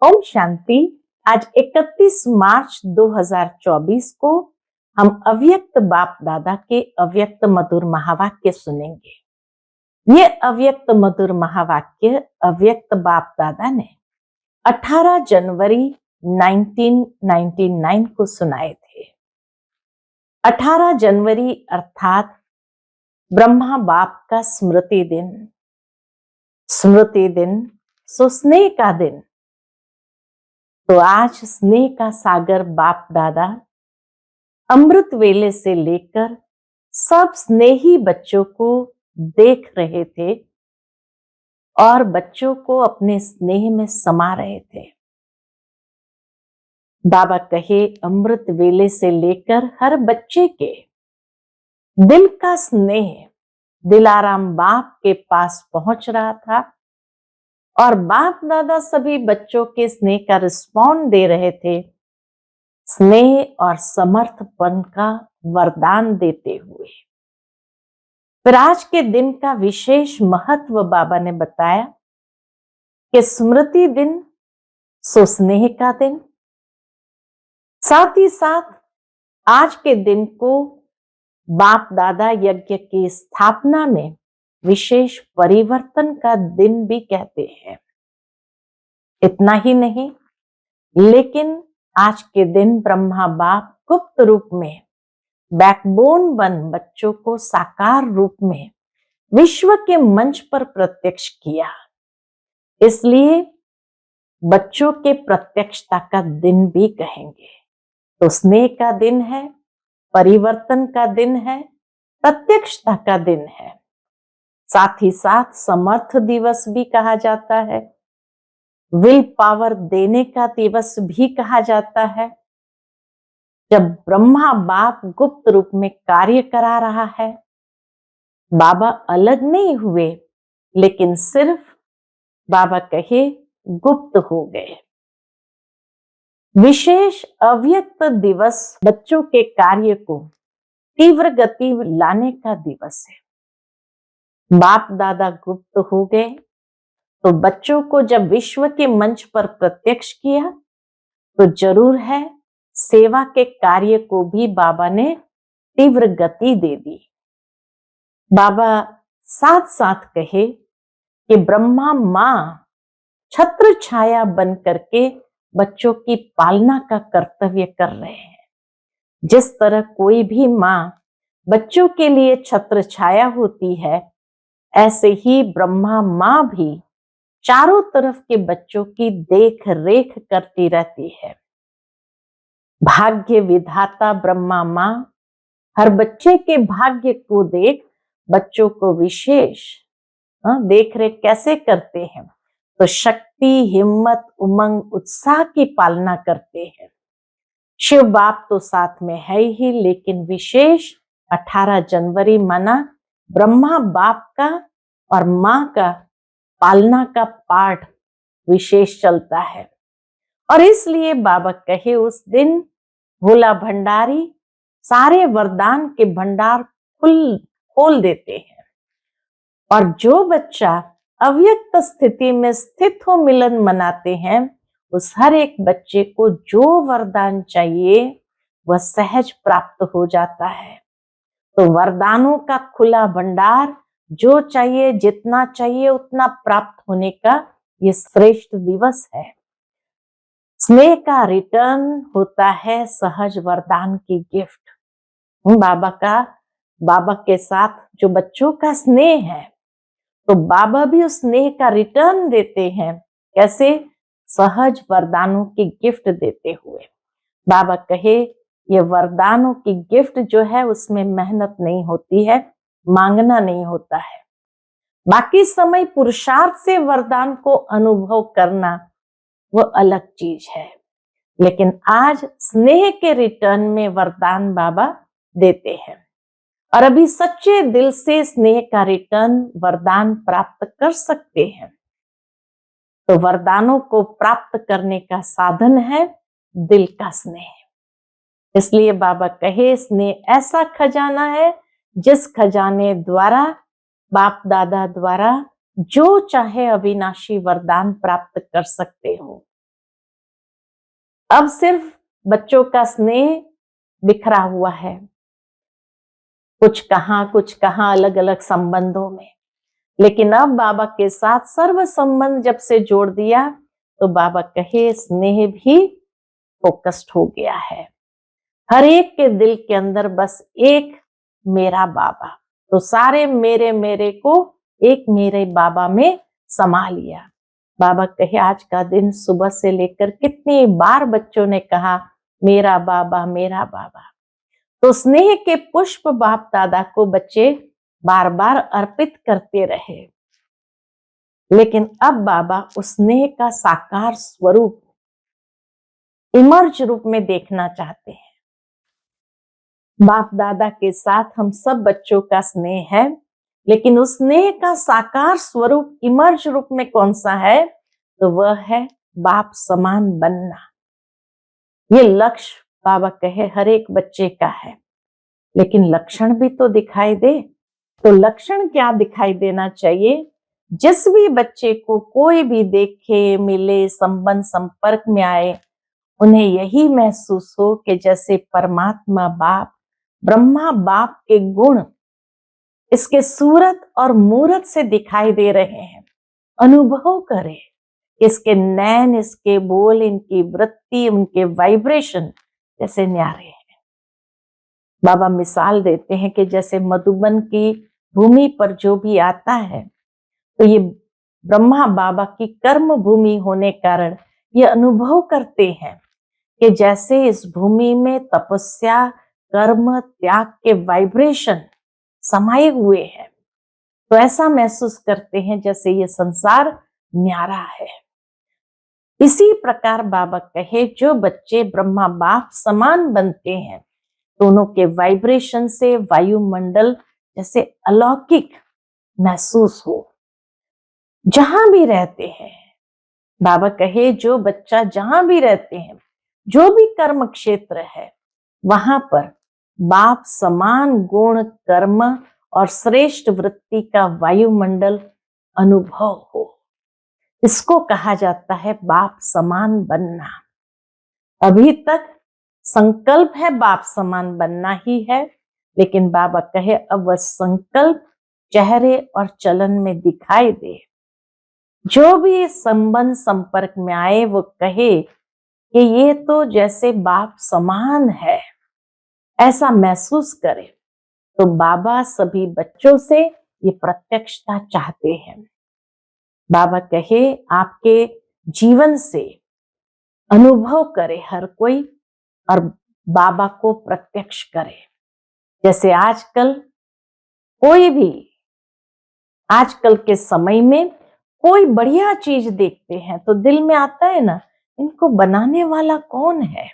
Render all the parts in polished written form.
ओम शांति। आज 31 मार्च 2024 को हम अव्यक्त बाप दादा के अव्यक्त मधुर महावाक्य सुनेंगे। ये अव्यक्त मधुर महावाक्य अव्यक्त बाप दादा ने 18 जनवरी 1999 को सुनाए थे। 18 जनवरी अर्थात ब्रह्मा बाप का स्मृति दिन सो स्नेह का दिन। तो आज स्नेह का सागर बाप दादा अमृत वेले से लेकर सब स्नेही बच्चों को देख रहे थे और बच्चों को अपने स्नेह में समा रहे थे। बाबा कहे अमृत वेले से लेकर हर बच्चे के दिल का स्नेह दिलाराम बाप के पास पहुंच रहा था और बाप दादा सभी बच्चों के स्नेह का रिस्पॉन्ड दे रहे थे, स्नेह और समर्थपन का वरदान देते हुए। फिर आज के दिन का विशेष महत्व बाबा ने बताया कि स्मृति दिन सो स्नेह का दिन। साथ ही साथ आज के दिन को बाप दादा यज्ञ की स्थापना में विशेष परिवर्तन का दिन भी कहते हैं। इतना ही नहीं, लेकिन आज के दिन ब्रह्मा बाप गुप्त रूप में बैकबोन बन बच्चों को साकार रूप में विश्व के मंच पर प्रत्यक्ष किया। इसलिए बच्चों के प्रत्यक्षता का दिन भी कहेंगे। तो स्नेह का दिन है, परिवर्तन का दिन है, प्रत्यक्षता का दिन है। साथ ही साथ समर्थ दिवस भी कहा जाता है, विल पावर देने का दिवस भी कहा जाता है। जब ब्रह्मा बाप गुप्त रूप में कार्य करा रहा है, बाबा अलग नहीं हुए, लेकिन सिर्फ बाबा कहे गुप्त हो गए। विशेष अव्यक्त दिवस बच्चों के कार्य को तीव्र गति लाने का दिवस है। बाप दादा गुप्त हो गए तो बच्चों को जब विश्व के मंच पर प्रत्यक्ष किया तो जरूर है सेवा के कार्य को भी बाबा ने तीव्र गति दे दी। बाबा साथ साथ कहे कि ब्रह्मा मां छत्र छाया बन करके बच्चों की पालना का कर्तव्य कर रहे हैं। जिस तरह कोई भी मां बच्चों के लिए छत्र छाया होती है, ऐसे ही ब्रह्मा मां भी चारों तरफ के बच्चों की देख रेख करती रहती है। भाग्य विधाता ब्रह्मा मां हर बच्चे के भाग्य को देख बच्चों को विशेष देख रेख कैसे करते हैं, तो शक्ति, हिम्मत, उमंग, उत्साह की पालना करते हैं। शिव बाप तो साथ में है ही, लेकिन विशेष 18 जनवरी माना ब्रह्मा बाप का और मां का पालना का पाठ विशेष चलता है। और इसलिए बाबा कहे उस दिन भोला भंडारी सारे वरदान के भंडार खोल देते हैं और जो बच्चा अव्यक्त स्थिति में स्थित हो मिलन मनाते हैं, उस हर एक बच्चे को जो वरदान चाहिए वह सहज प्राप्त हो जाता है। तो वरदानों का खुला भंडार, जो चाहिए जितना चाहिए उतना प्राप्त होने का ये श्रेष्ठ दिवस है। स्नेह का रिटर्न होता है सहज वरदान की गिफ्ट। बाबा के साथ जो बच्चों का स्नेह है, तो बाबा भी उस स्नेह का रिटर्न देते हैं। कैसे? सहज वरदानों की गिफ्ट देते हुए। बाबा कहे ये वरदानों की गिफ्ट जो है उसमें मेहनत नहीं होती है, मांगना नहीं होता है। बाकी समय पुरुषार्थ से वरदान को अनुभव करना वो अलग चीज है, लेकिन आज स्नेह के रिटर्न में वरदान बाबा देते हैं और अभी सच्चे दिल से स्नेह का रिटर्न वरदान प्राप्त कर सकते हैं। तो वरदानों को प्राप्त करने का साधन है दिल का स्नेह। इसलिए बाबा कहे स्नेह ऐसा खजाना है जिस खजाने द्वारा बाप दादा द्वारा जो चाहे अविनाशी वरदान प्राप्त कर सकते हो। अब सिर्फ बच्चों का स्नेह बिखरा हुआ है, कुछ कहाँ अलग अलग संबंधों में। लेकिन अब बाबा के साथ सर्व संबंध जब से जोड़ दिया तो बाबा कहे स्नेह भी फोकस्ड हो गया है। हर एक के दिल के अंदर बस एक मेरा बाबा, तो सारे मेरे मेरे को एक मेरे बाबा में समा लिया। बाबा कहे आज का दिन सुबह से लेकर कितनी बार बच्चों ने कहा मेरा बाबा मेरा बाबा। तो स्नेह के पुष्प बाप दादा को बच्चे बार बार अर्पित करते रहे। लेकिन अब बाबा उस स्नेह का साकार स्वरूप इमर्ज रूप में देखना चाहते हैं। बाप दादा के साथ हम सब बच्चों का स्नेह है, लेकिन उस स्नेह का साकार स्वरूप इमर्ज रूप में कौन सा है? तो वह है बाप समान बनना। ये लक्ष्य बाबा कहे हर एक बच्चे का है, लेकिन लक्षण भी तो दिखाई दे। तो लक्षण क्या दिखाई देना चाहिए? जिस भी बच्चे को कोई भी देखे, मिले, संबंध संपर्क में आए, उन्हें यही महसूस हो कि जैसे परमात्मा बाप, ब्रह्मा बाप के गुण इसके सूरत और मूरत से दिखाई दे रहे हैं। अनुभव करें इसके नैन, इसके बोल, इनकी वृत्ति, उनके वाइब्रेशन जैसे न्यारे हैं। बाबा मिसाल देते हैं कि जैसे मधुबन की भूमि पर जो भी आता है, तो ये ब्रह्मा बाबा की कर्म भूमि होने कारण ये अनुभव करते हैं कि जैसे इस भूमि में तपस्या, कर्म, त्याग के वाइब्रेशन समाये हुए हैं। तो ऐसा महसूस करते हैं जैसे ये संसार न्यारा है। इसी प्रकार बाबा कहे जो बच्चे ब्रह्मा बाप समान बनते हैं, दोनों के वाइब्रेशन से वायुमंडल जैसे अलौकिक महसूस हो, जहां भी रहते हैं। बाबा कहे जो बच्चा जहां भी रहते हैं, जो भी कर्म क्षेत्र है, वहां पर बाप समान गुण, कर्म और श्रेष्ठ वृत्ति का वायुमंडल अनुभव हो। इसको कहा जाता है बाप समान बनना। अभी तक संकल्प है बाप समान बनना ही है, लेकिन बाबा कहे अब वह संकल्प चेहरे और चलन में दिखाई दे। जो भी संबंध संपर्क में आए वो कहे कि ये तो जैसे बाप समान है, ऐसा महसूस करे। तो बाबा सभी बच्चों से ये प्रत्यक्षता चाहते हैं। बाबा कहे आपके जीवन से अनुभव करे हर कोई और बाबा को प्रत्यक्ष करे। जैसे आजकल कोई भी आजकल के समय में कोई बढ़िया चीज देखते हैं तो दिल में आता है ना, इनको बनाने वाला कौन है?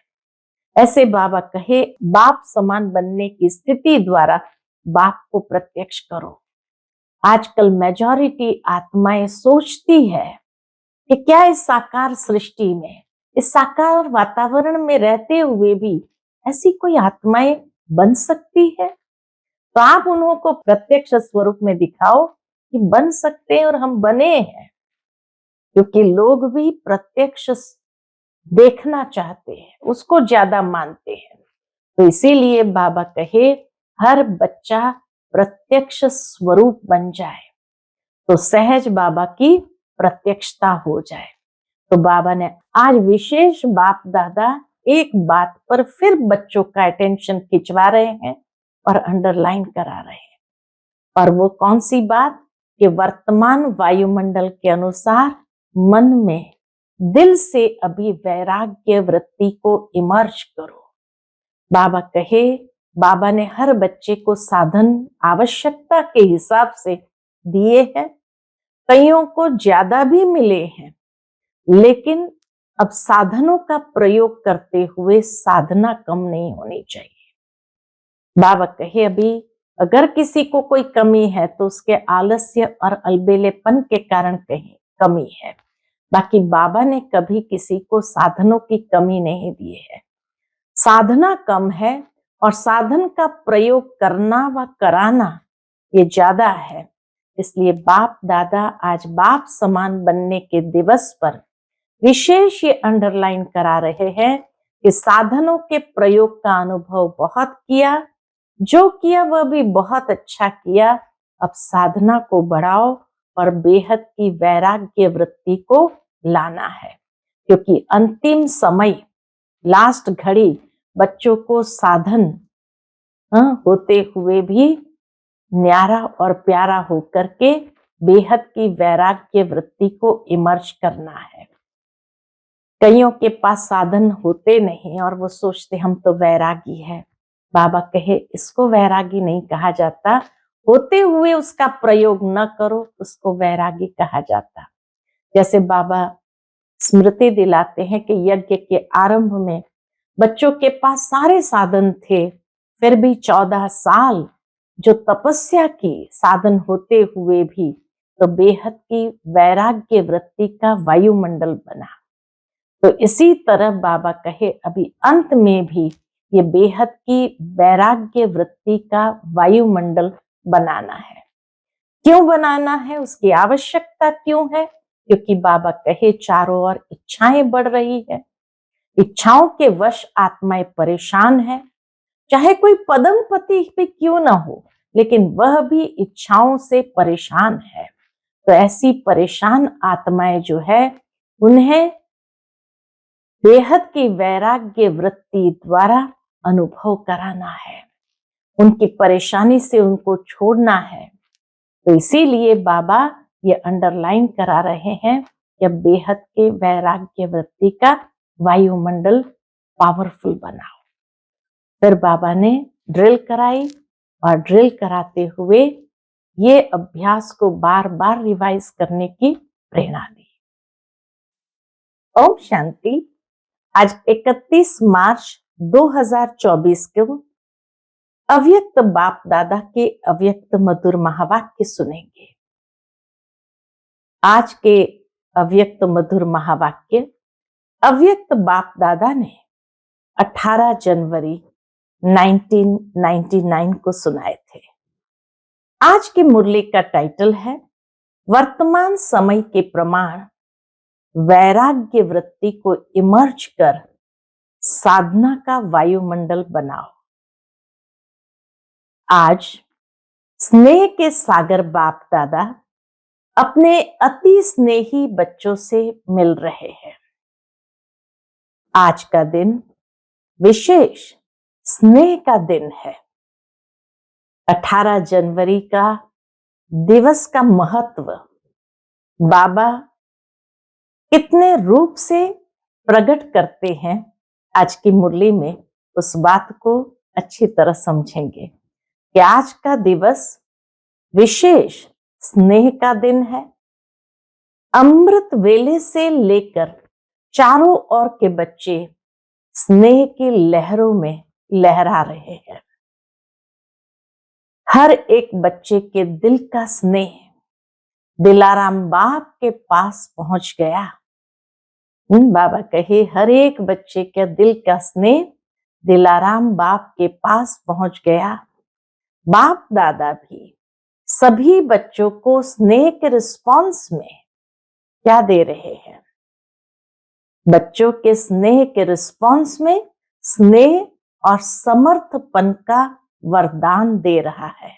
ऐसे बाबा कहे बाप समान बनने की स्थिति द्वारा बाप को प्रत्यक्ष करो। आजकल मेजॉरिटी आत्माएं सोचती है कि क्या इस साकार सृष्टि में, इस साकार वातावरण में रहते हुए भी ऐसी कोई आत्माएं बन सकती है? तो आप उन्हों को प्रत्यक्ष स्वरूप में दिखाओ कि बन सकते हैं और हम बने हैं, क्योंकि लोग भी प्रत्यक्ष देखना चाहते हैं, उसको ज्यादा मानते हैं। तो इसीलिए बाबा कहे हर बच्चा प्रत्यक्ष स्वरूप बन जाए तो सहज बाबा की प्रत्यक्षता हो जाए। तो बाबा ने आज विशेष बाप दादा एक बात पर फिर बच्चों का अटेंशन खिंचवा रहे हैं और अंडरलाइन करा रहे हैं। और वो कौन सी बात? कि वर्तमान वायुमंडल के अनुसार मन में दिल से अभी वैराग्य वृत्ति को इमर्ज करो। बाबा कहे बाबा ने हर बच्चे को साधन आवश्यकता के हिसाब से दिए हैं। कईयों को ज्यादा भी मिले हैं, लेकिन अब साधनों का प्रयोग करते हुए साधना कम नहीं होनी चाहिए। बाबा कहे अभी अगर किसी को कोई कमी है तो उसके आलस्य और अलबेलेपन के कारण कहीं कमी है। बाकी बाबा ने कभी किसी को साधनों की कमी नहीं दी है। साधना कम है और साधन का प्रयोग करना व कराना ये ज्यादा है। इसलिए बाप दादा आज बाप समान बनने के दिवस पर विशेष ये अंडरलाइन करा रहे हैं कि साधनों के प्रयोग का अनुभव बहुत किया, जो किया वह भी बहुत अच्छा किया। अब साधना को बढ़ाओ और बेहद की वैराग्य वृत्ति को लाना है, क्योंकि अंतिम समय, लास्ट घड़ी बच्चों को साधन होते हुए भी न्यारा और प्यारा होकर के बेहद की वैराग्य वृत्ति को इमर्ज करना है। कईयों के पास साधन होते नहीं और वो सोचते हम तो वैरागी है। बाबा कहे इसको वैरागी नहीं कहा जाता, होते हुए उसका प्रयोग न करो उसको वैरागी कहा जाता। जैसे बाबा स्मृति दिलाते हैं कि यज्ञ के आरंभ में बच्चों के पास सारे साधन थे, फिर भी 14 साल जो तपस्या की, साधन होते हुए भी, तो बेहद की वैराग्य वृत्ति का वायुमंडल बना। तो इसी तरह बाबा कहे अभी अंत में भी ये बेहद की वैराग्य वृत्ति का वायुमंडल बनाना है। क्यों बनाना है, उसकी आवश्यकता क्यों है? क्योंकि बाबा कहे चारों ओर इच्छाएं बढ़ रही है, इच्छाओं के वश आत्माएं परेशान है। चाहे कोई पदम पति पे क्यों ना हो, लेकिन वह भी इच्छाओं से परेशान है। तो ऐसी परेशान आत्माएं जो है उन्हें बेहद की वैराग्य वृत्ति द्वारा अनुभव कराना है, उनकी परेशानी से उनको छोड़ना है। तो इसीलिए बाबा ये अंडरलाइन करा रहे हैं कि बेहद के वैराग्य वृत्ति का वायुमंडल पावरफुल बनाओ। फिर बाबा ने ड्रिल कराई और ड्रिल कराते हुए ये अभ्यास को बार बार रिवाइज करने की प्रेरणा दी। ओम शांति। आज 31 मार्च 2024 को अव्यक्त बाप दादा के अव्यक्त मधुर महावाक्य सुनेंगे। आज के अव्यक्त मधुर महावाक्य अव्यक्त बाप दादा ने 18 जनवरी 1999 को सुनाए थे। आज की मुरली का टाइटल है वर्तमान समय के प्रमाण वैराग्य वृत्ति को इमर्ज कर साधना का वायुमंडल बनाओ। आज स्नेह के सागर बाप दादा अपने अति स्नेही बच्चों से मिल रहे हैं। आज का दिन विशेष स्नेह का दिन है। 18 जनवरी का दिवस का महत्व बाबा कितने रूप से प्रकट करते हैं, आज की मुरली में उस बात को अच्छी तरह समझेंगे कि आज का दिवस विशेष स्नेह का दिन है। अमृत वेले से लेकर चारों ओर के बच्चे स्नेह की लहरों में लहरा रहे हैं। हर एक बच्चे के दिल का स्नेह दिलाराम बाप के पास पहुंच गया। बाबा कहे हर एक बच्चे के दिल का स्नेह दिलाराम बाप के पास पहुंच गया। बाप दादा भी सभी बच्चों को स्नेह के रिस्पॉन्स में क्या दे रहे हैं? बच्चों के स्नेह के रिस्पॉन्स में स्नेह और समर्थपन का वरदान दे रहा है।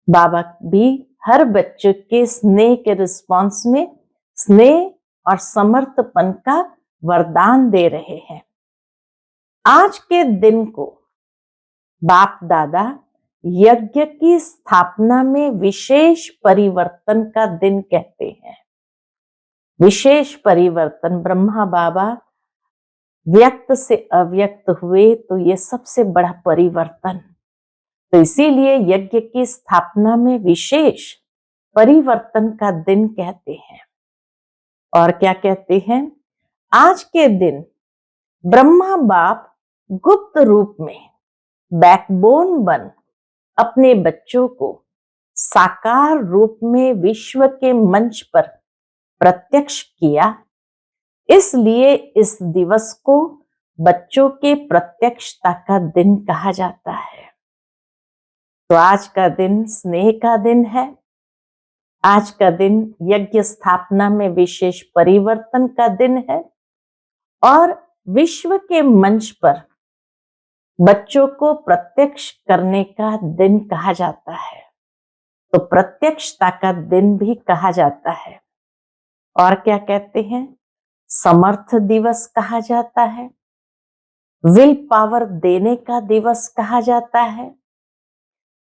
बाबा भी हर बच्चे के स्नेह के रिस्पॉन्स में स्नेह और समर्थपन का वरदान दे रहे हैं। आज के दिन को बाप दादा यज्ञ की स्थापना में विशेष परिवर्तन का दिन कहते हैं। विशेष परिवर्तन, ब्रह्मा बाबा व्यक्त से अव्यक्त हुए तो ये सबसे बड़ा परिवर्तन। तो इसीलिए यज्ञ की स्थापना में विशेष परिवर्तन का दिन कहते हैं। और क्या कहते हैं? आज के दिन ब्रह्मा बाप गुप्त रूप में बैकबोन बन अपने बच्चों को साकार रूप में विश्व के मंच पर प्रत्यक्ष किया। इसलिए इस दिवस को बच्चों के प्रत्यक्षता का दिन कहा जाता है। तो आज का दिन स्नेह का दिन है। आज का दिन यज्ञ स्थापना में विशेष परिवर्तन का दिन है। और विश्व के मंच पर बच्चों को प्रत्यक्ष करने का दिन कहा जाता है, तो प्रत्यक्षता का दिन भी कहा जाता है। और क्या कहते हैं? समर्थ दिवस कहा जाता है, विल पावर देने का दिवस कहा जाता है।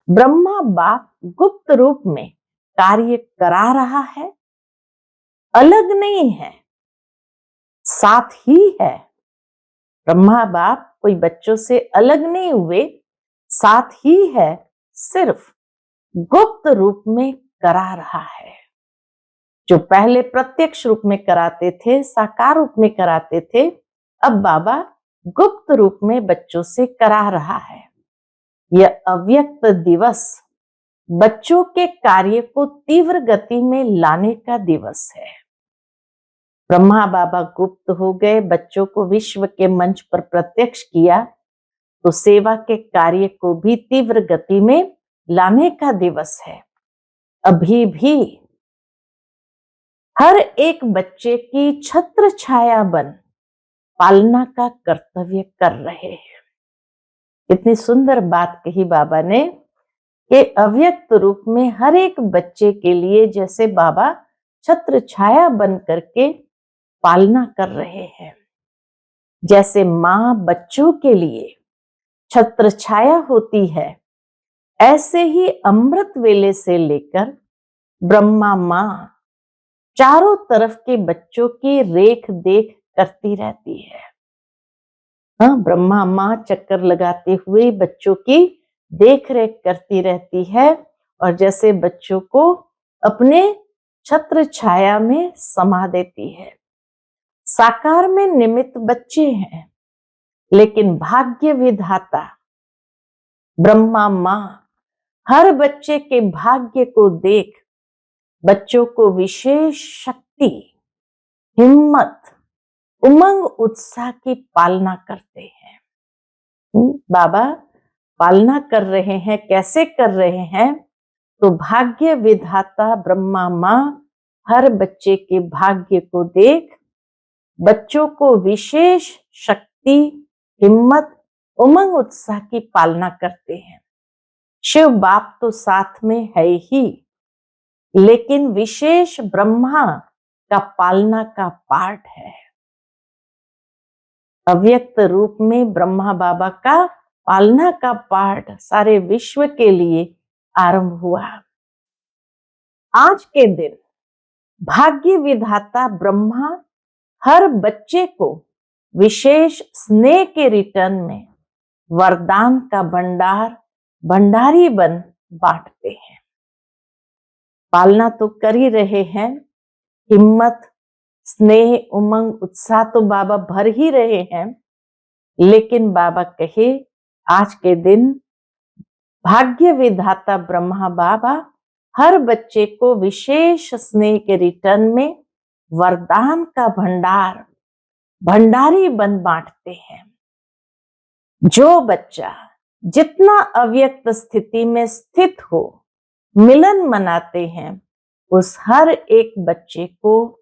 ब्रह्मा बाप गुप्त रूप में कार्य करा रहा है, अलग नहीं है, साथ ही है। ब्रह्मा बाप कोई बच्चों से अलग नहीं हुए, साथ ही है, सिर्फ गुप्त रूप में करा रहा है। जो पहले प्रत्यक्ष रूप में कराते थे, साकार रूप में कराते थे, अब बाबा गुप्त रूप में बच्चों से करा रहा है। यह अव्यक्त दिवस बच्चों के कार्य को तीव्र गति में लाने का दिवस है। ब्रह्मा बाबा गुप्त हो गए, बच्चों को विश्व के मंच पर प्रत्यक्ष किया, तो सेवा के कार्य को भी तीव्र गति में लाने का दिवस है। अभी भी हर एक बच्चे की छत्र छाया बन पालना का कर्तव्य कर रहे हैं। कितनी सुंदर बात कही बाबा ने कि अव्यक्त रूप में हर एक बच्चे के लिए जैसे बाबा छत्र छाया बन करके पालना कर रहे हैं। जैसे माँ बच्चों के लिए छत्र छाया होती है, ऐसे ही अमृत वेले से लेकर ब्रह्मा माँ चारों तरफ के बच्चों की रेख देख करती रहती है। हाँ, ब्रह्मा माँ चक्कर लगाते हुए बच्चों की देख रेख करती रहती है, और जैसे बच्चों को अपने छत्र छाया में समा देती है। साकार में निमित्त बच्चे हैं, लेकिन भाग्य विधाता ब्रह्मा माँ हर बच्चे के भाग्य को देख बच्चों को विशेष शक्ति, हिम्मत, उमंग, उत्साह की पालना करते हैं। बाबा पालना कर रहे हैं, कैसे कर रहे हैं? तो भाग्य विधाता ब्रह्मा माँ हर बच्चे के भाग्य को देख बच्चों को विशेष शक्ति, हिम्मत, उमंग, उत्साह की पालना करते हैं। शिव बाप तो साथ में है ही, लेकिन विशेष ब्रह्मा का पालना का पाठ है। अव्यक्त रूप में ब्रह्मा बाबा का पालना का पाठ सारे विश्व के लिए आरंभ हुआ। आज के दिन भाग्य विधाता ब्रह्मा हर बच्चे को विशेष स्नेह के रिटर्न में वरदान का भंडार, भंडारी बन बांटते हैं। पालना तो कर ही रहे हैं, हिम्मत, स्नेह, उमंग, उत्साह तो बाबा भर ही रहे हैं, लेकिन बाबा कहे आज के दिन भाग्य विधाता ब्रह्मा बाबा हर बच्चे को विशेष स्नेह के रिटर्न में वरदान का भंडार, भंडारी बन बांटते हैं। जो बच्चा जितना अव्यक्त स्थिति में स्थित हो मिलन मनाते हैं, उस हर एक बच्चे को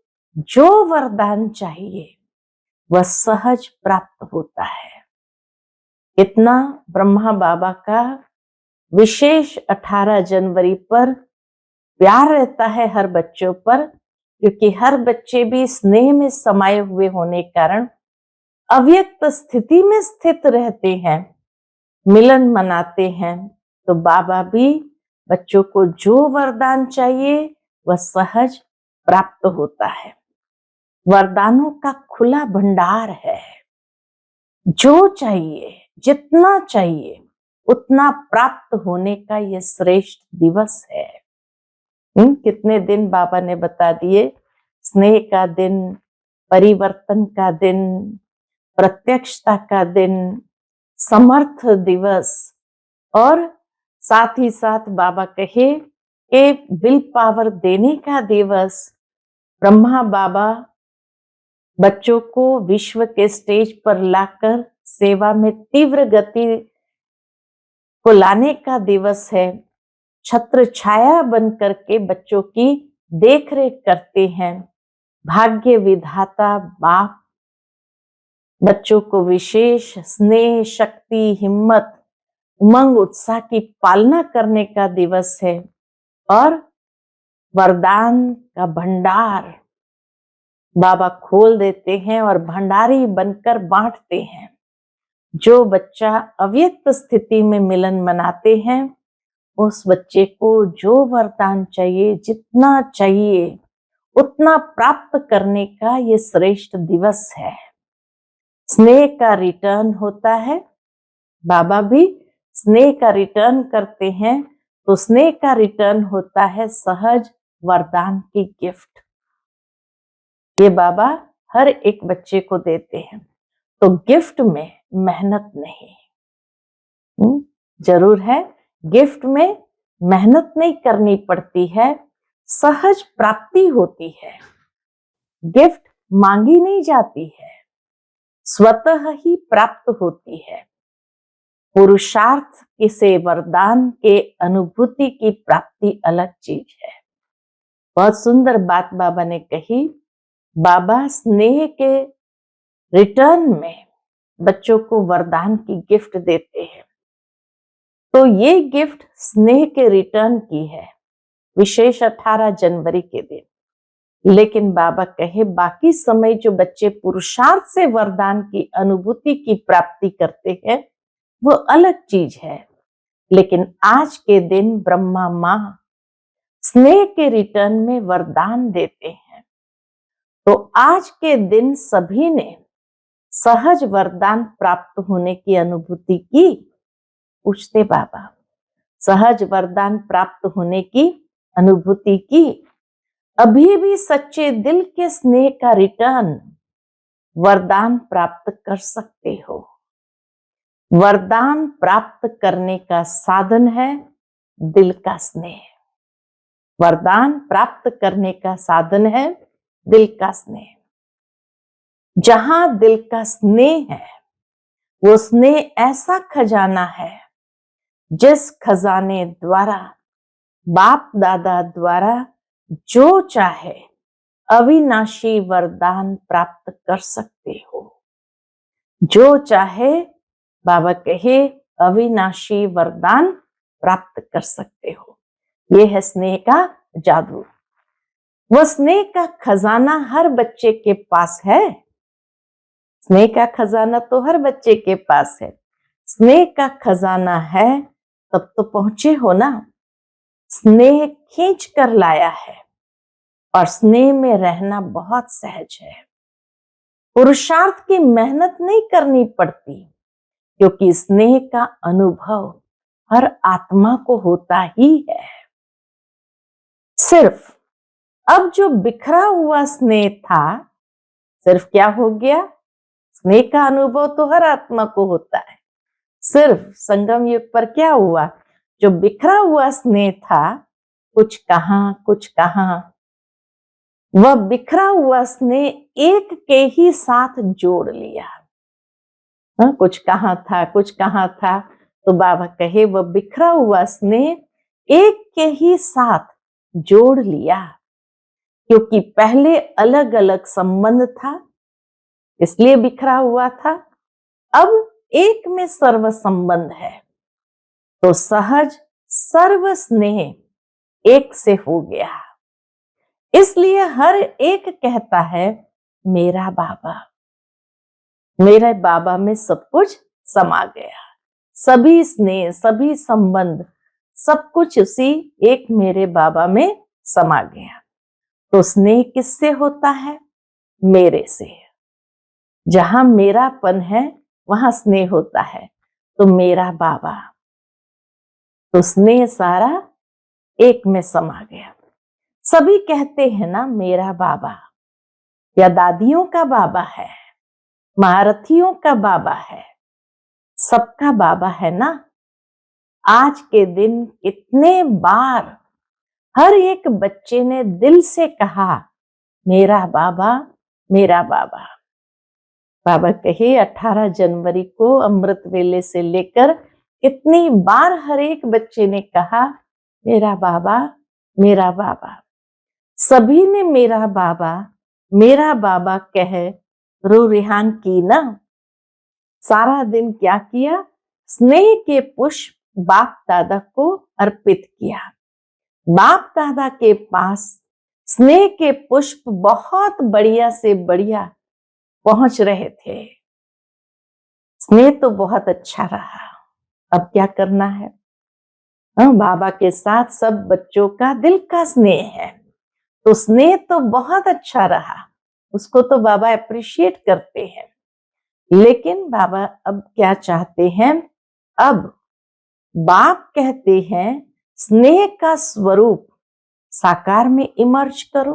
जो वरदान चाहिए वह सहज प्राप्त होता है। इतना ब्रह्मा बाबा का विशेष 18 जनवरी पर प्यार रहता है हर बच्चों पर, क्योंकि हर बच्चे भी स्नेह में समाये हुए होने कारण अव्यक्त स्थिति में स्थित रहते हैं, मिलन मनाते हैं। तो बाबा भी बच्चों को जो वरदान चाहिए वह सहज प्राप्त होता है। वरदानों का खुला भंडार है, जो चाहिए, जितना चाहिए उतना प्राप्त होने का यह श्रेष्ठ दिवस है। कितने दिन बाबा ने बता दिए, स्नेह का दिन, परिवर्तन का दिन, प्रत्यक्षता का दिन, समर्थ दिवस, और साथ ही साथ बाबा कहे कि विल पावर देने का दिवस। ब्रह्मा बाबा बच्चों को विश्व के स्टेज पर लाकर सेवा में तीव्र गति को लाने का दिवस है। छत्र छाया बन करके बच्चों की देख रेख करते हैं। भाग्य विधाता बाप बच्चों को विशेष स्नेह, शक्ति, हिम्मत, उमंग, उत्साह की पालना करने का दिवस है और वरदान का भंडार बाबा खोल देते हैं और भंडारी बनकर बांटते हैं। जो बच्चा अव्यक्त स्थिति में मिलन मनाते हैं, उस बच्चे को जो वरदान चाहिए, जितना चाहिए उतना प्राप्त करने का ये श्रेष्ठ दिवस है। स्नेह का रिटर्न होता है, बाबा भी स्नेह का रिटर्न करते हैं, तो स्नेह का रिटर्न होता है सहज वरदान की गिफ्ट। ये बाबा हर एक बच्चे को देते हैं। तो गिफ्ट में मेहनत नहीं, जरूर है, गिफ्ट में मेहनत नहीं करनी पड़ती है, सहज प्राप्ति होती है। गिफ्ट मांगी नहीं जाती है, स्वतः ही प्राप्त होती है। पुरुषार्थ से वरदान के अनुभूति की प्राप्ति अलग चीज है। बहुत सुंदर बात बाबा ने कही। बाबा स्नेह के रिटर्न में बच्चों को वरदान की गिफ्ट देते हैं। तो ये गिफ्ट स्नेह के रिटर्न की है, विशेष 18 जनवरी के दिन। लेकिन बाबा कहे बाकी समय जो बच्चे पुरुषार्थ से वरदान की अनुभूति की प्राप्ति करते हैं, वो अलग चीज है। लेकिन आज के दिन ब्रह्मा मां स्नेह के रिटर्न में वरदान देते हैं। तो आज के दिन सभी ने सहज वरदान प्राप्त होने की अनुभूति की। पूछते बाबा, सहज वरदान प्राप्त होने की अनुभूति की? अभी भी सच्चे दिल के स्नेह का रिटर्न वरदान प्राप्त कर सकते हो। वरदान प्राप्त करने का साधन है दिल का स्नेह। वरदान प्राप्त करने का साधन है दिल का स्नेह। जहां दिल का स्नेह है, वो स्नेह ऐसा खजाना है जिस खजाने द्वारा बाप दादा द्वारा जो चाहे अविनाशी वरदान प्राप्त कर सकते हो। जो चाहे बाबा कहे अविनाशी वरदान प्राप्त कर सकते हो। ये है स्नेह का जादू। वह स्नेह का खजाना हर बच्चे के पास है। स्नेह का खजाना तो हर बच्चे के पास है। स्नेह का खजाना है तब तो पहुंचे हो ना। स्नेह खींच कर लाया है और स्नेह में रहना बहुत सहज है। पुरुषार्थ की मेहनत नहीं करनी पड़ती, क्योंकि स्नेह का अनुभव हर आत्मा को होता ही है। सिर्फ अब जो बिखरा हुआ स्नेह था, सिर्फ क्या हो गया? स्नेह का अनुभव तो हर आत्मा को होता है। सिर्फ संगम युग पर क्या हुआ? जो बिखरा हुआ स्नेह था, कुछ कहां कुछ कहां, वह बिखरा हुआ स्नेह एक के ही साथ जोड़ लिया। कुछ कहां था कुछ कहां था, तो बाबा कहे वह बिखरा हुआ स्नेह एक के ही साथ जोड़ लिया। क्योंकि पहले अलग अलग संबंध था, इसलिए बिखरा हुआ था। अब एक में सर्व संबंध है, तो सहज सर्व स्नेह एक से हो गया। इसलिए हर एक कहता है मेरा बाबा। मेरे बाबा में सब कुछ समा गया। सभी स्नेह, सभी संबंध, सब कुछ उसी एक मेरे बाबा में समा गया। तो स्नेह किससे होता है? मेरे से। जहां मेरापन है वहां स्नेह होता है। तो मेरा बाबा, तो स्नेह सारा एक में समा गया। सभी कहते हैं ना मेरा बाबा, या दादियों का बाबा है, महारथियों का बाबा है, सबका बाबा है ना। आज के दिन कितने बार हर एक बच्चे ने दिल से कहा मेरा बाबा, मेरा बाबा। बाबा कहे 18 जनवरी को अमृत वेले से लेकर कितनी बार हर एक बच्चे ने कहा मेरा बाबा, मेरा बाबा। सभी ने मेरा बाबा कह रो रिहान की ना। सारा दिन क्या किया? स्नेह के पुष्प बाप दादा को अर्पित किया। बाप दादा के पास स्नेह के पुष्प बहुत बढ़िया से बढ़िया पहुंच रहे थे। स्नेह तो बहुत अच्छा रहा। अब क्या करना है? बाबा के साथ सब बच्चों का दिल का स्नेह है, तो स्नेह तो बहुत अच्छा रहा, उसको तो बाबा अप्रिशिएट करते हैं। लेकिन बाबा अब क्या चाहते हैं? अब बाप कहते हैं स्नेह का स्वरूप साकार में इमर्ज करो।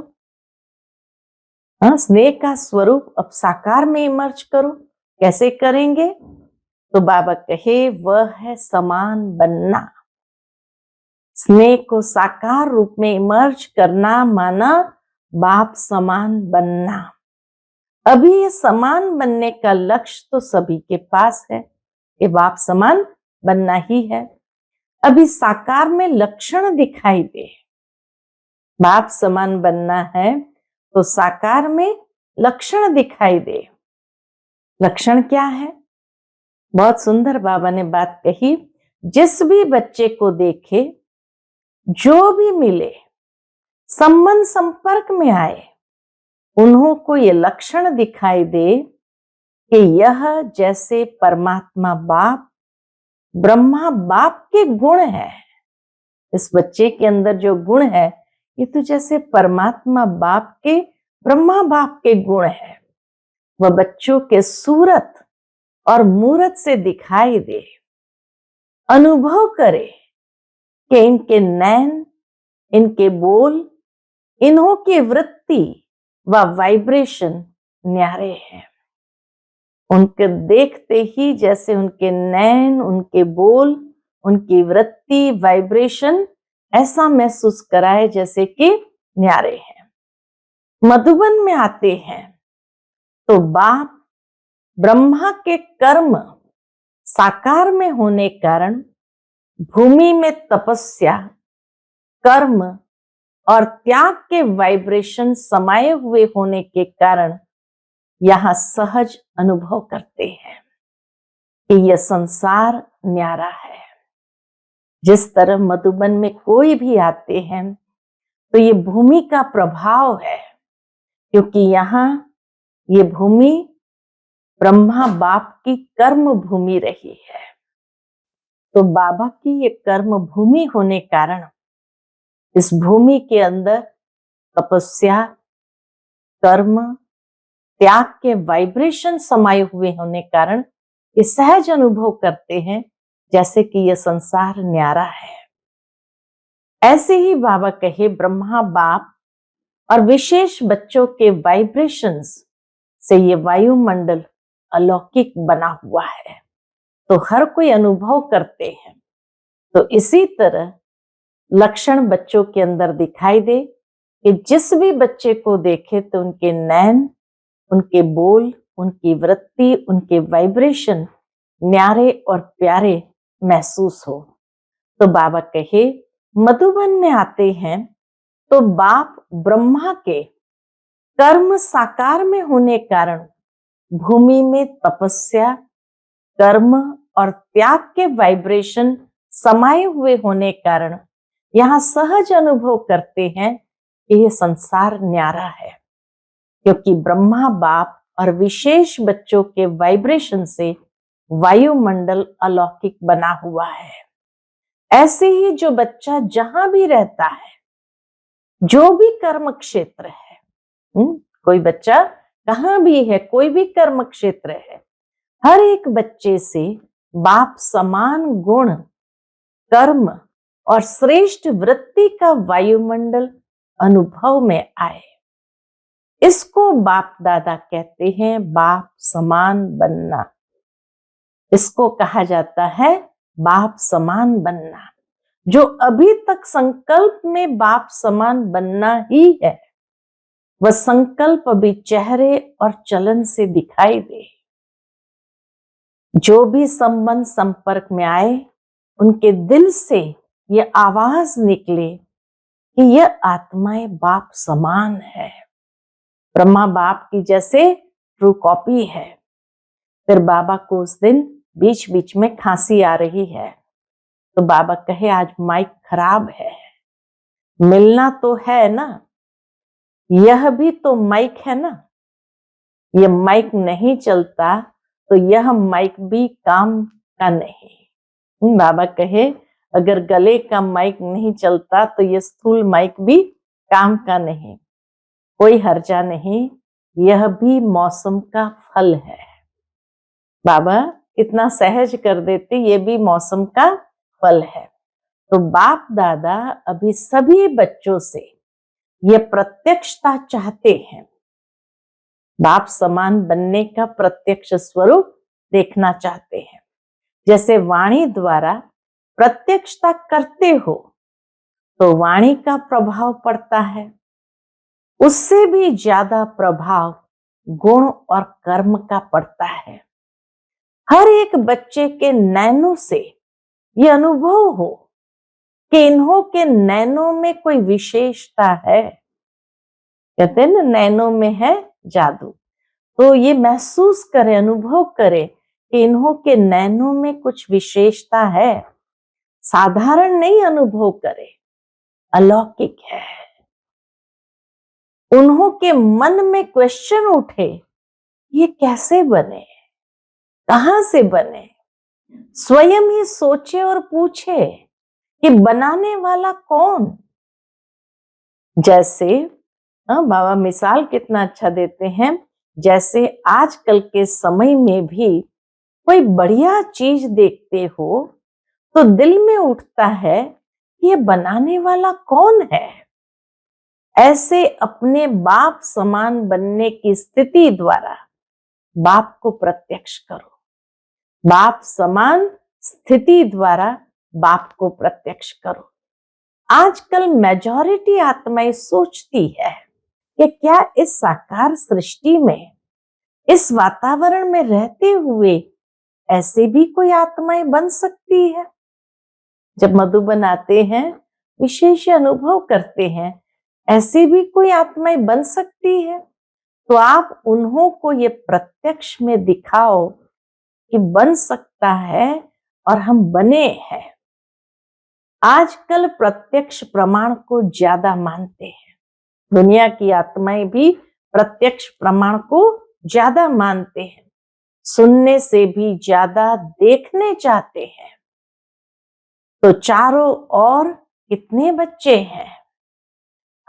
स्नेह का स्वरूप अब साकार में इमर्ज करो। कैसे करेंगे? तो बाबा कहे वह है समान बनना। स्नेह को साकार रूप में इमर्ज करना माना बाप समान बनना। अभी ये समान बनने का लक्ष्य तो सभी के पास है, ये बाप समान बनना ही है। अभी साकार में लक्षण दिखाई दे। बाप समान बनना है तो साकार में लक्षण दिखाई दे। लक्षण क्या है? बहुत सुंदर बाबा ने बात कही, जिस भी बच्चे को देखे, जो भी मिले, संबंध संपर्क में आए, उन्हों को ये लक्षण दिखाई दे कि यह जैसे परमात्मा बाप, ब्रह्मा बाप के गुण है। इस बच्चे के अंदर जो गुण है, ये तो जैसे परमात्मा बाप के, ब्रह्मा बाप के गुण है। वह बच्चों के सूरत और मूरत से दिखाई दे, अनुभव करे कि इनके नैन, इनके बोल, इन्हों की वृत्ति व वाइब्रेशन न्यारे हैं। उनके देखते ही जैसे उनके नैन, उनके बोल, उनकी वृत्ति, वाइब्रेशन ऐसा महसूस कराए जैसे कि न्यारे हैं। मधुबन में आते हैं तो बाप ब्रह्मा के कर्म साकार में होने कारण भूमि में तपस्या, कर्म और त्याग के वाइब्रेशन समाये हुए होने के कारण यहां सहज अनुभव करते हैं कि यह संसार न्यारा है। जिस तरह मधुबन में कोई भी आते हैं तो ये भूमि का प्रभाव है, क्योंकि यहाँ ये भूमि ब्रह्मा बाप की कर्म भूमि रही है। तो बाबा की ये कर्म भूमि होने कारण इस भूमि के अंदर तपस्या, कर्म, त्याग के वाइब्रेशन समाये हुए होने कारण ये सहज अनुभव करते हैं जैसे कि यह संसार न्यारा है। ऐसे ही बाबा कहे ब्रह्मा बाप और विशेष बच्चों के वाइब्रेशंस से ये वायुमंडल अलौकिक बना हुआ है, तो हर कोई अनुभव करते हैं। तो इसी तरह लक्षण बच्चों के अंदर दिखाई दे कि जिस भी बच्चे को देखे तो उनके नैन, उनके बोल, उनकी वृत्ति, उनके वाइब्रेशन न्यारे और प्यारे महसूस हो। तो बाबा कहे मधुबन में आते हैं तो बाप ब्रह्मा के कर्म साकार में होने कारण भूमि में तपस्या, कर्म और त्याग के वाइब्रेशन समाये हुए होने कारण यहां सहज अनुभव करते हैं कि यह संसार न्यारा है, क्योंकि ब्रह्मा बाप और विशेष बच्चों के वाइब्रेशन से वायुमंडल अलौकिक बना हुआ है। ऐसे ही जो बच्चा जहां भी रहता है, जो भी कर्म क्षेत्र है, कोई बच्चा कहां भी है, कोई भी कर्म क्षेत्र है, हर एक बच्चे से बाप समान गुण, कर्म और श्रेष्ठ वृत्ति का वायुमंडल अनुभव में आए। इसको बाप दादा कहते हैं बाप समान बनना। इसको कहा जाता है बाप समान बनना। जो अभी तक संकल्प में बाप समान बनना ही है, वह संकल्प अभी चेहरे और चलन से दिखाई दे। जो भी संबंध संपर्क में आए, उनके दिल से यह आवाज निकले कि यह आत्माएं बाप समान है, ब्रह्मा बाप की जैसे ट्रू कॉपी है। फिर बाबा को उस दिन बीच बीच में खांसी आ रही है, तो बाबा कहे आज माइक खराब है, मिलना तो है ना, यह भी तो माइक है ना, ये माइक नहीं चलता तो यह माइक भी काम का नहीं। बाबा कहे अगर गले का माइक नहीं चलता तो ये स्थूल माइक भी काम का नहीं, कोई हर्जा नहीं, यह भी मौसम का फल है। बाबा इतना सहज कर देते, ये भी मौसम का फल है। तो बाप दादा अभी सभी बच्चों से ये प्रत्यक्षता चाहते हैं, बाप समान बनने का प्रत्यक्ष स्वरूप देखना चाहते हैं। जैसे वाणी द्वारा प्रत्यक्षता करते हो तो वाणी का प्रभाव पड़ता है, उससे भी ज्यादा प्रभाव गुण और कर्म का पड़ता है। हर एक बच्चे के नैनों से ये अनुभव हो कि इन्हों के नैनों में कोई विशेषता है। कहते हैं ना नैनों में है जादू, तो ये महसूस करे, अनुभव करे कि इन्हों के नैनों में कुछ विशेषता है, साधारण नहीं अनुभव करे, अलौकिक है। उन्हों के मन में क्वेश्चन उठे, ये कैसे बने, कहां से बने, स्वयं ही सोचे और पूछे कि बनाने वाला कौन। जैसे बाबा मिसाल कितना अच्छा देते हैं, जैसे आजकल के समय में भी कोई बढ़िया चीज देखते हो तो दिल में उठता है ये बनाने वाला कौन है। ऐसे अपने बाप समान बनने की स्थिति द्वारा बाप को प्रत्यक्ष करो, बाप समान स्थिति द्वारा बाप को प्रत्यक्ष करो। आजकल मेजॉरिटी आत्माएं सोचती है कि क्या इस साकार सृष्टि में, इस वातावरण में रहते हुए ऐसे भी कोई आत्माएं बन सकती है। जब मधुबन आते हैं, विशेष अनुभव करते हैं, ऐसे भी कोई आत्माएं बन सकती है, तो आप उन्हों को ये प्रत्यक्ष में दिखाओ कि बन सकता है और हम बने हैं। आजकल प्रत्यक्ष प्रमाण को ज्यादा मानते हैं, दुनिया की आत्माएं भी प्रत्यक्ष प्रमाण को ज्यादा मानते हैं, सुनने से भी ज्यादा देखने चाहते हैं। तो चारों ओर कितने बच्चे हैं,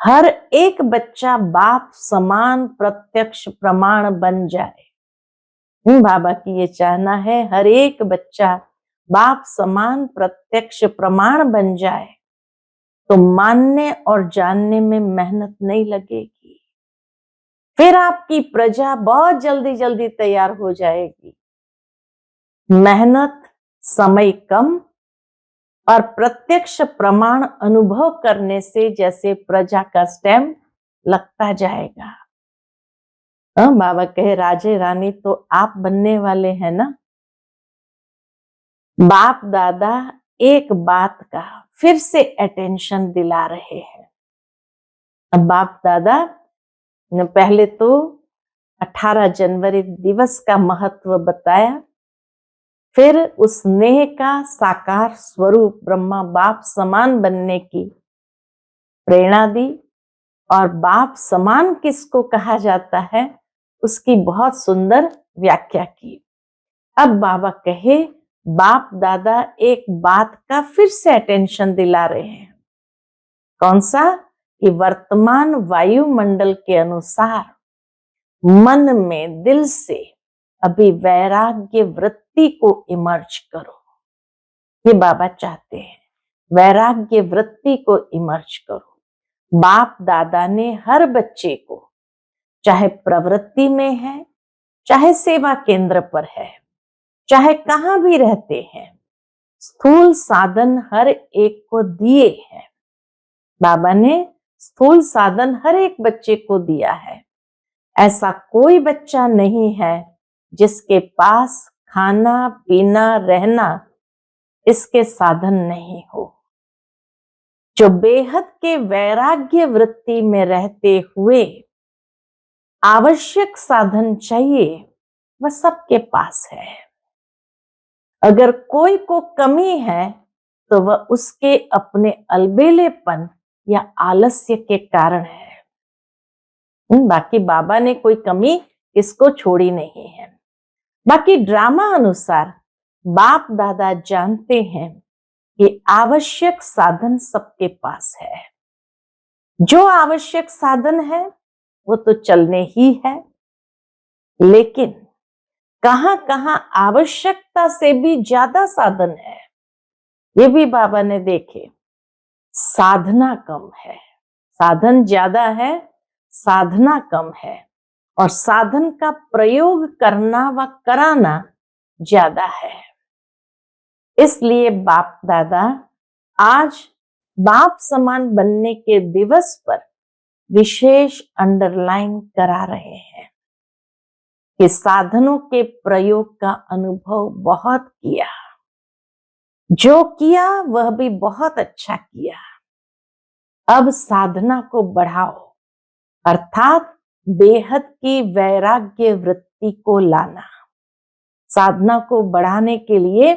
हर एक बच्चा बाप समान प्रत्यक्ष प्रमाण बन जाए। बाबा की ये चाहना है, हर एक बच्चा बाप समान प्रत्यक्ष प्रमाण बन जाए, तो मानने और जानने में मेहनत नहीं लगेगी, फिर आपकी प्रजा बहुत जल्दी जल्दी तैयार हो जाएगी। मेहनत, समय कम और प्रत्यक्ष प्रमाण अनुभव करने से जैसे प्रजा का स्टैम्प लगता जाएगा। बाबा कहे राजे रानी तो आप बनने वाले हैं ना। बाप दादा एक बात का फिर से अटेंशन दिला रहे हैं। अब बाप दादा ने पहले तो 18 जनवरी दिवस का महत्व बताया, फिर उस स्नेह का साकार स्वरूप ब्रह्मा बाप समान बनने की प्रेरणा दी, और बाप समान किसको कहा जाता है उसकी बहुत सुंदर व्याख्या की। अब बाबा कहे बाप दादा एक बात का फिर से अटेंशन दिला रहे हैं, कौन सा, कि वर्तमान वायुमंडल के अनुसार मन में दिल से अभी वैराग्य वृत्ति को इमर्ज करो। ये बाबा चाहते हैं, वैराग्य वृत्ति को इमर्ज करो। बाप दादा ने हर बच्चे को, चाहे प्रवृत्ति में है, चाहे सेवा केंद्र पर है, चाहे कहां भी रहते हैं, स्थूल साधन हर एक को दिए हैं। बाबा ने स्थूल साधन हर एक बच्चे को दिया है। ऐसा कोई बच्चा नहीं है जिसके पास खाना पीना रहना इसके साधन नहीं हो। जो बेहद के वैराग्य वृत्ति में रहते हुए आवश्यक साधन चाहिए, वह सबके पास है। अगर कोई को कमी है तो वह उसके अपने अलबेलेपन या आलस्य के कारण है। बाकी बाबा ने कोई कमी किसको छोड़ी नहीं है। बाकी ड्रामा अनुसार बाप दादा जानते हैं कि आवश्यक साधन सबके पास है। जो आवश्यक साधन है वो तो चलने ही है, लेकिन कहां कहां आवश्यकता से भी ज्यादा साधन है, ये भी बाबा ने देखे। साधना कम है, साधन ज्यादा है, साधना कम है, और साधन का प्रयोग करना व कराना ज्यादा है। इसलिए बाप दादा आज बाप समान बनने के दिवस पर विशेष अंडरलाइन करा रहे हैं कि साधनों के प्रयोग का अनुभव बहुत किया, जो किया वह भी बहुत अच्छा किया। अब साधना को बढ़ाओ, अर्थात बेहद की वैराग्य वृत्ति को लाना। साधना को बढ़ाने के लिए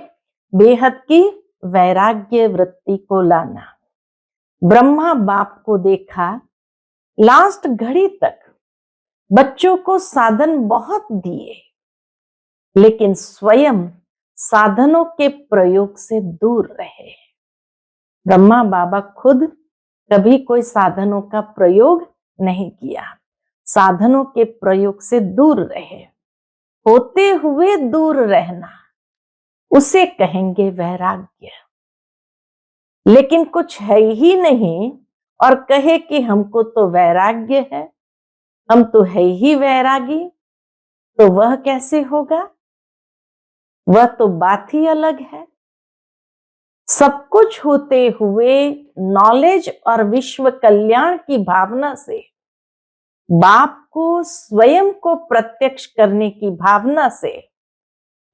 बेहद की वैराग्य वृत्ति को लाना। ब्रह्मा बाप को देखा, लास्ट घड़ी तक बच्चों को साधन बहुत दिए, लेकिन स्वयं साधनों के प्रयोग से दूर रहे। ब्रह्मा बाबा खुद कभी कोई साधनों का प्रयोग नहीं किया, साधनों के प्रयोग से दूर रहे। होते हुए दूर रहना, उसे कहेंगे वैराग्य। लेकिन कुछ है ही नहीं और कहे कि हमको तो वैराग्य है, हम तो है ही वैरागी, तो वह कैसे होगा? वह तो बात ही अलग है। सब कुछ होते हुए नॉलेज और विश्व कल्याण की भावना से, बाप को स्वयं को प्रत्यक्ष करने की भावना से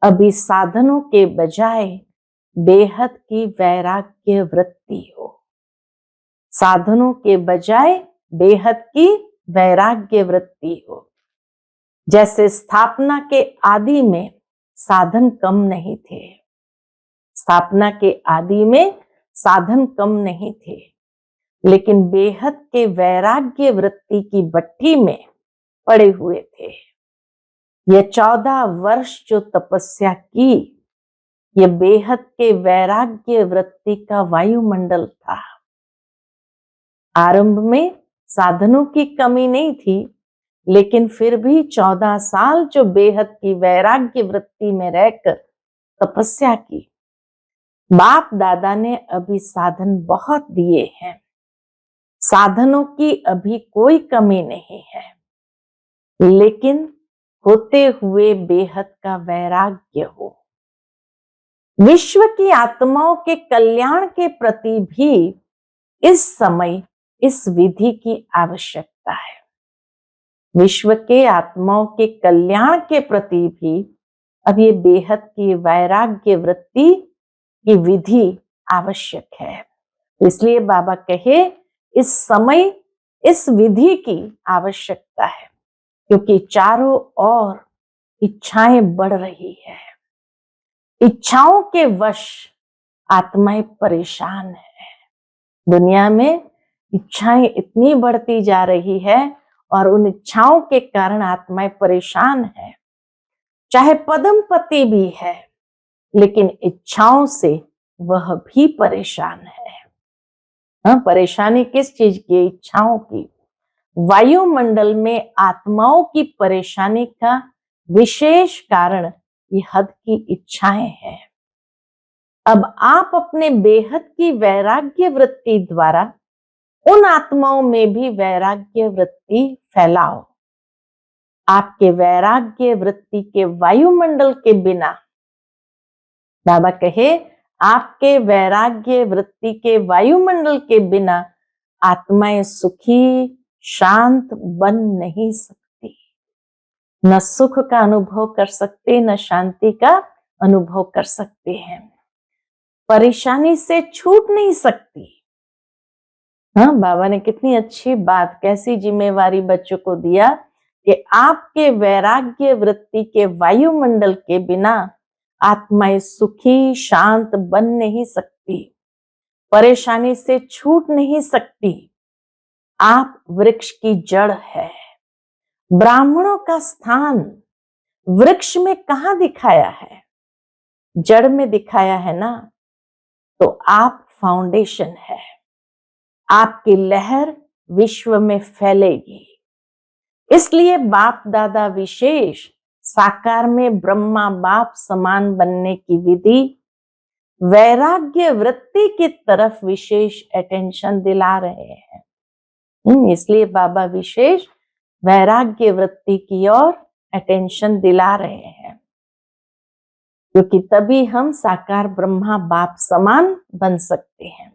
अभी साधनों के बजाय बेहद की वैराग्य वृत्ति हो। साधनों के बजाय बेहद की वैराग्य वृत्ति हो। जैसे स्थापना के आदि में साधन कम नहीं थे, स्थापना के आदि में साधन कम नहीं थे, लेकिन बेहद के वैराग्य वृत्ति की भट्ठी में पड़े हुए थे। ये 14 वर्ष जो तपस्या की, ये बेहद के वैराग्य वृत्ति का वायुमंडल था। आरंभ में साधनों की कमी नहीं थी, लेकिन फिर भी 14 साल जो बेहद की वैराग्य वृत्ति में रहकर तपस्या की। बाप दादा ने अभी साधन बहुत दिए हैं, साधनों की अभी कोई कमी नहीं है, लेकिन होते हुए बेहद का वैराग्य हो। विश्व की आत्माओं के कल्याण के प्रति भी इस समय इस विधि की आवश्यकता है। विश्व के आत्माओं के कल्याण के प्रति भी अब ये बेहद की वैराग्य वृत्ति की विधि आवश्यक है। इसलिए बाबा कहे इस समय इस विधि की आवश्यकता है, क्योंकि चारों ओर इच्छाएं बढ़ रही है। इच्छाओं के वश आत्माएं परेशान है। दुनिया में इच्छाएं इतनी बढ़ती जा रही है और उन इच्छाओं के कारण आत्माएं परेशान है। चाहे पदमपति भी है, लेकिन इच्छाओं से वह भी परेशान है। हाँ, परेशानी किस चीज की? इच्छाओं की। वायुमंडल में आत्माओं की परेशानी का विशेष कारण ये हद की इच्छाएं हैं। अब आप अपने बेहद की वैराग्य वृत्ति द्वारा उन आत्माओं में भी वैराग्य वृत्ति फैलाओ। आपके वैराग्य वृत्ति के वायुमंडल के बिना, बाबा कहे आपके वैराग्य वृत्ति के वायुमंडल के बिना आत्माएं सुखी शांत बन नहीं सकती। न सुख का अनुभव कर सकते, न शांति का अनुभव कर सकते हैं। परेशानी से छूट नहीं सकती। हाँ, बाबा ने कितनी अच्छी बात, कैसी जिम्मेवारी बच्चों को दिया कि आपके वैराग्य वृत्ति के वायुमंडल के बिना आत्माएं सुखी शांत बन नहीं सकती, परेशानी से छूट नहीं सकती। आप वृक्ष की जड़ है। ब्राह्मणों का स्थान वृक्ष में कहां दिखाया है? जड़ में दिखाया है ना। तो आप फाउंडेशन है। आपकी लहर विश्व में फैलेगी। इसलिए बाप दादा विशेष साकार में ब्रह्मा बाप समान बनने की विधि वैराग्य वृत्ति की तरफ विशेष अटेंशन दिला रहे हैं। इसलिए बाबा विशेष वैराग्य वृत्ति की ओर अटेंशन दिला रहे हैं, क्योंकि तभी हम साकार ब्रह्मा बाप समान बन सकते हैं।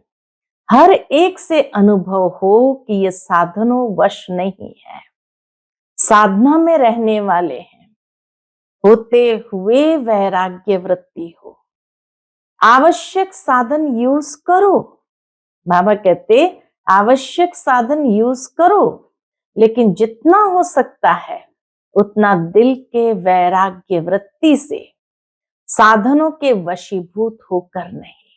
हर एक से अनुभव हो कि ये साधनों वश नहीं है, साधना में रहने वाले हैं, होते हुए वैराग्य वृत्ति हो। आवश्यक साधन यूज करो। बाबा कहते आवश्यक साधन यूज करो, लेकिन जितना हो सकता है उतना दिल के वैराग्य वृत्ति से, साधनों के वशीभूत होकर नहीं,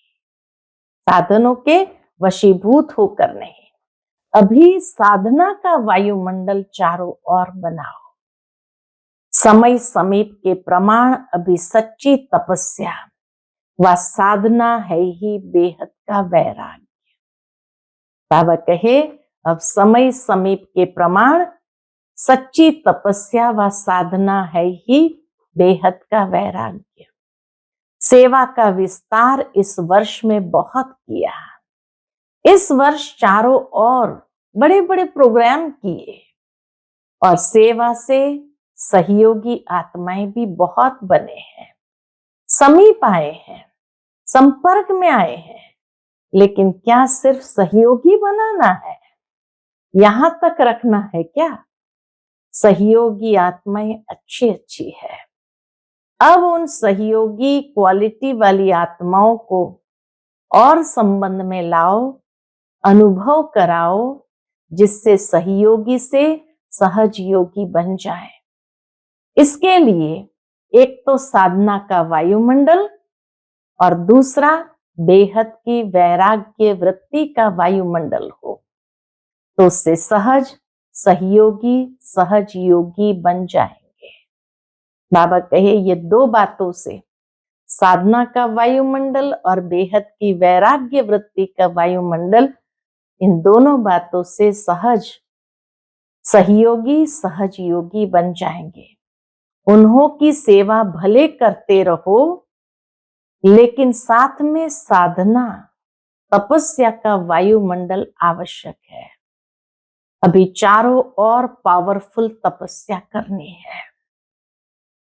साधनों के वशीभूत होकर नहीं। अभी साधना का वायुमंडल चारों ओर बनाओ। समय समीप के प्रमाण अभी सच्ची तपस्या व साधना है ही बेहद का वैराग्य। बाबा कहे अब समय समीप के प्रमाण सच्ची तपस्या व साधना है ही बेहद का वैराग्य। सेवा का विस्तार इस वर्ष में बहुत किया। इस वर्ष चारों ओर बड़े बड़े प्रोग्राम किए और सेवा से सहयोगी आत्माएं भी बहुत बने हैं, समीप आए हैं, संपर्क में आए हैं। लेकिन क्या सिर्फ सहयोगी बनाना है, यहां तक रखना है क्या? सहयोगी आत्माएं अच्छी अच्छी है। अब उन सहयोगी क्वालिटी वाली आत्माओं को और संबंध में लाओ, अनुभव कराओ, जिससे सहयोगी से सहज योगी बन जाए। इसके लिए एक तो साधना का वायुमंडल और दूसरा बेहद की वैराग्य वृत्ति का वायुमंडल हो, तो उससे सहज सहयोगी सहज योगी बन जाएंगे। बाबा कहे ये दो बातों से, साधना का वायुमंडल और बेहद की वैराग्य वृत्ति का वायुमंडल, इन दोनों बातों से सहज सहयोगी सहज योगी बन जाएंगे। उन्हों की सेवा भले करते रहो, लेकिन साथ में साधना तपस्या का वायुमंडल आवश्यक है। अभी चारों ओर पावरफुल तपस्या करनी है।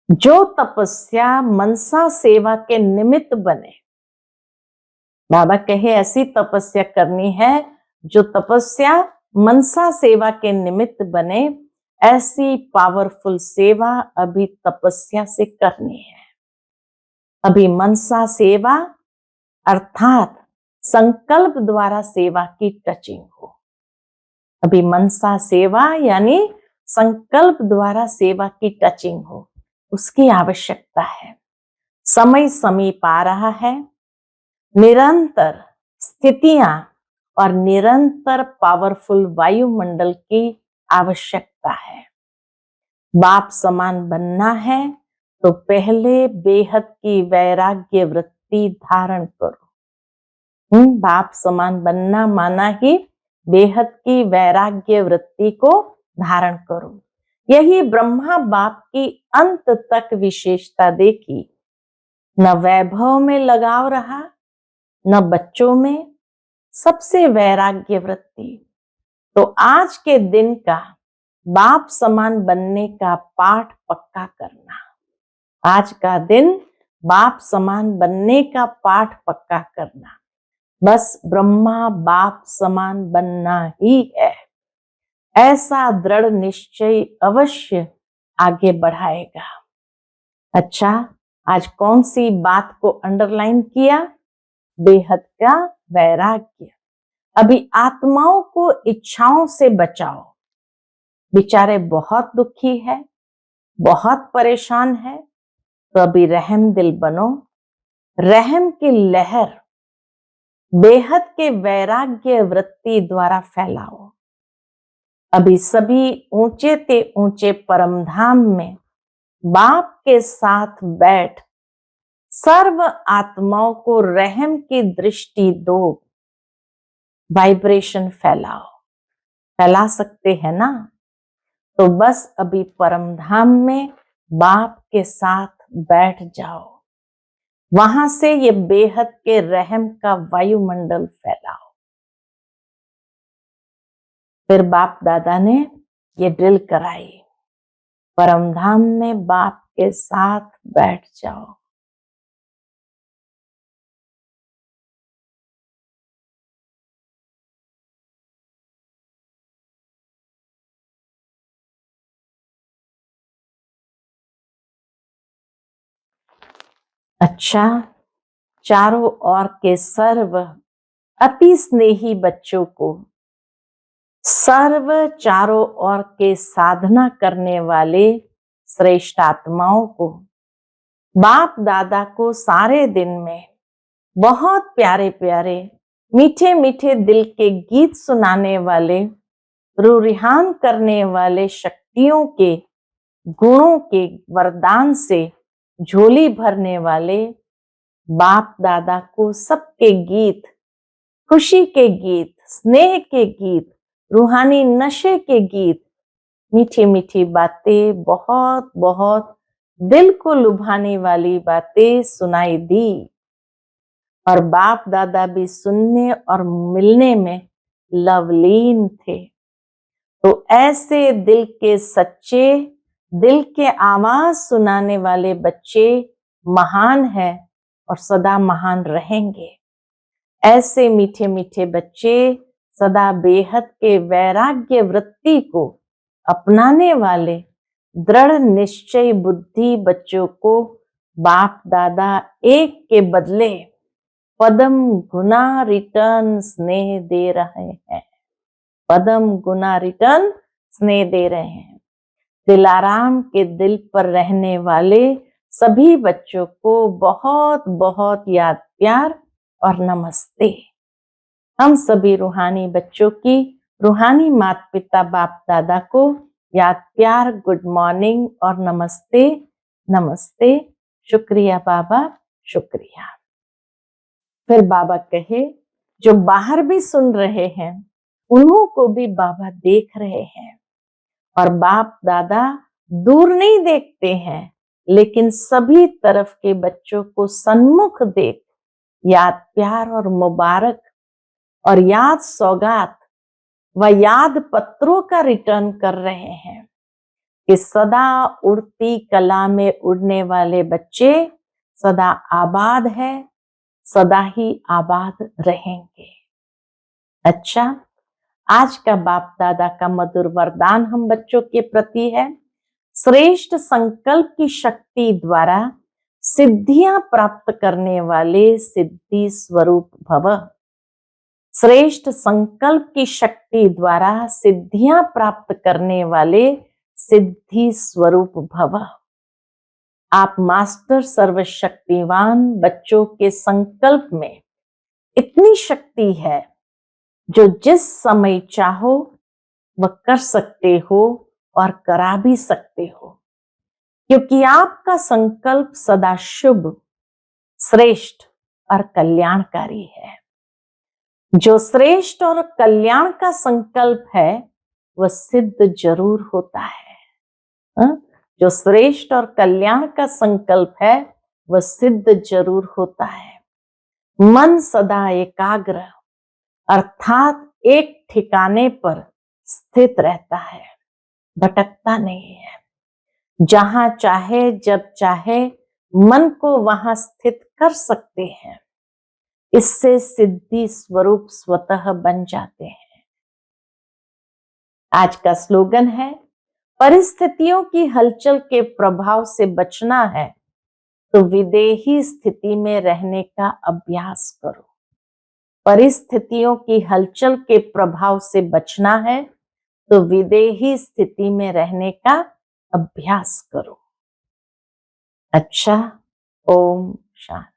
जो तपस्या मनसा सेवा के निमित्त बने। बाबा कहे ऐसी तपस्या करनी है जो तपस्या मनसा सेवा के निमित्त बने। ऐसी पावरफुल सेवा अभी तपस्या से करनी है। अभी मनसा सेवा अर्थात संकल्प द्वारा सेवा की टचिंग हो। अभी मनसा सेवा यानी संकल्प द्वारा सेवा की टचिंग हो, उसकी आवश्यकता है। समय समीप आ रहा है। निरंतर स्थितियां और निरंतर पावरफुल वायुमंडल की आवश्यकता है। बाप समान बनना है तो पहले बेहद की वैराग्य वृत्ति धारण करो। बाप समान बनना माना ही बेहद की वैराग्य वृत्ति को धारण करो। यही ब्रह्मा बाप की अंत तक विशेषता देखी। न वैभव में लगाव रहा, न बच्चों में, सबसे वैराग्य वृत्ति। तो आज के दिन का बाप समान बनने का पाठ पक्का करना। आज का दिन बाप समान बनने का पाठ पक्का करना। बस ब्रह्मा बाप समान बनना ही है, ऐसा दृढ़ निश्चय अवश्य आगे बढ़ाएगा। अच्छा, आज कौन सी बात को अंडरलाइन किया? बेहद का वैराग्य। अभी आत्माओं को इच्छाओं से बचाओ। बेचारे बहुत दुखी है, बहुत परेशान है, तो अभी रहम दिल बनो, रहम की लहर बेहद के वैराग्य वृत्ति द्वारा फैलाओ। अभी सभी ऊंचे ते ऊंचे परम धाम में बाप के साथ बैठ सर्व आत्माओं को रहम की दृष्टि दो, वाइब्रेशन फैलाओ। फैला सकते हैं ना? तो बस अभी परम धाम में बाप के साथ बैठ जाओ, वहां से ये बेहद के रहम का वायुमंडल फैलाओ। फिर बाप दादा ने ये ड्रिल कराई, परम धाम में बाप के साथ बैठ जाओ। अच्छा, चारों ओर के सर्व अति स्नेही बच्चों को, सर्व चारों ओर के साधना करने वाले श्रेष्ठ आत्माओं को, बाप दादा को सारे दिन में बहुत प्यारे प्यारे मीठे मीठे दिल के गीत सुनाने वाले, रूरिहान करने वाले शक्तियों के गुणों के वरदान से झोली भरने वाले बाप दादा को सबके गीत, खुशी के गीत, स्नेह के गीत, रूहानी नशे के गीत, मीठी मीठी बातें, बहुत बहुत दिल को लुभाने वाली बातें सुनाई दी। और बाप दादा भी सुनने और मिलने में लवलीन थे। तो ऐसे दिल के सच्चे, दिल के आवाज सुनाने वाले बच्चे महान है और सदा महान रहेंगे। ऐसे मीठे मीठे बच्चे सदा बेहद के वैराग्य वृत्ति को अपनाने वाले दृढ़ निश्चय बुद्धि बच्चों को बाप दादा एक के बदले पदम गुना रिटर्न स्नेह दे रहे हैं। पदम गुना रिटर्न स्नेह दे रहे हैं। दिलाराम के दिल पर रहने वाले सभी बच्चों को बहुत बहुत याद प्यार और नमस्ते। हम सभी रूहानी बच्चों की रूहानी माता पिता बाप दादा को याद प्यार, गुड मॉर्निंग और नमस्ते। नमस्ते, शुक्रिया बाबा, शुक्रिया। फिर बाबा कहे, जो बाहर भी सुन रहे हैं उन्हों को भी बाबा देख रहे हैं। और बाप दादा दूर नहीं देखते हैं, लेकिन सभी तरफ के बच्चों को सन्मुख देख याद प्यार और मुबारक और याद सौगात व याद पत्रों का रिटर्न कर रहे हैं कि सदा उड़ती कला में उड़ने वाले बच्चे सदा आबाद है, सदा ही आबाद रहेंगे। अच्छा, आज का बाप दादा का मधुर वरदान हम बच्चों के प्रति है, श्रेष्ठ संकल्प की शक्ति द्वारा सिद्धियां प्राप्त करने वाले सिद्धि स्वरूप भव। श्रेष्ठ संकल्प की शक्ति द्वारा सिद्धियां प्राप्त करने वाले सिद्धि स्वरूप भव। आप मास्टर सर्वशक्तिवान बच्चों के संकल्प में इतनी शक्ति है जो जिस समय चाहो वह कर सकते हो और करा भी सकते हो, क्योंकि आपका संकल्प सदा शुभ, श्रेष्ठ और कल्याणकारी है। जो श्रेष्ठ और कल्याण का संकल्प है वह सिद्ध जरूर होता है। जो श्रेष्ठ और कल्याण का संकल्प है वह सिद्ध जरूर होता है। मन सदा एकाग्र अर्थात एक ठिकाने पर स्थित रहता है, भटकता नहीं है। जहां चाहे जब चाहे मन को वहां स्थित कर सकते हैं। इससे सिद्धि स्वरूप स्वतः बन जाते हैं। आज का स्लोगन है, परिस्थितियों की हलचल के प्रभाव से बचना है तो विदेही स्थिति में रहने का अभ्यास करो। परिस्थितियों की हलचल के प्रभाव से बचना है तो विदेही स्थिति में रहने का अभ्यास करो। अच्छा, ओम शांति।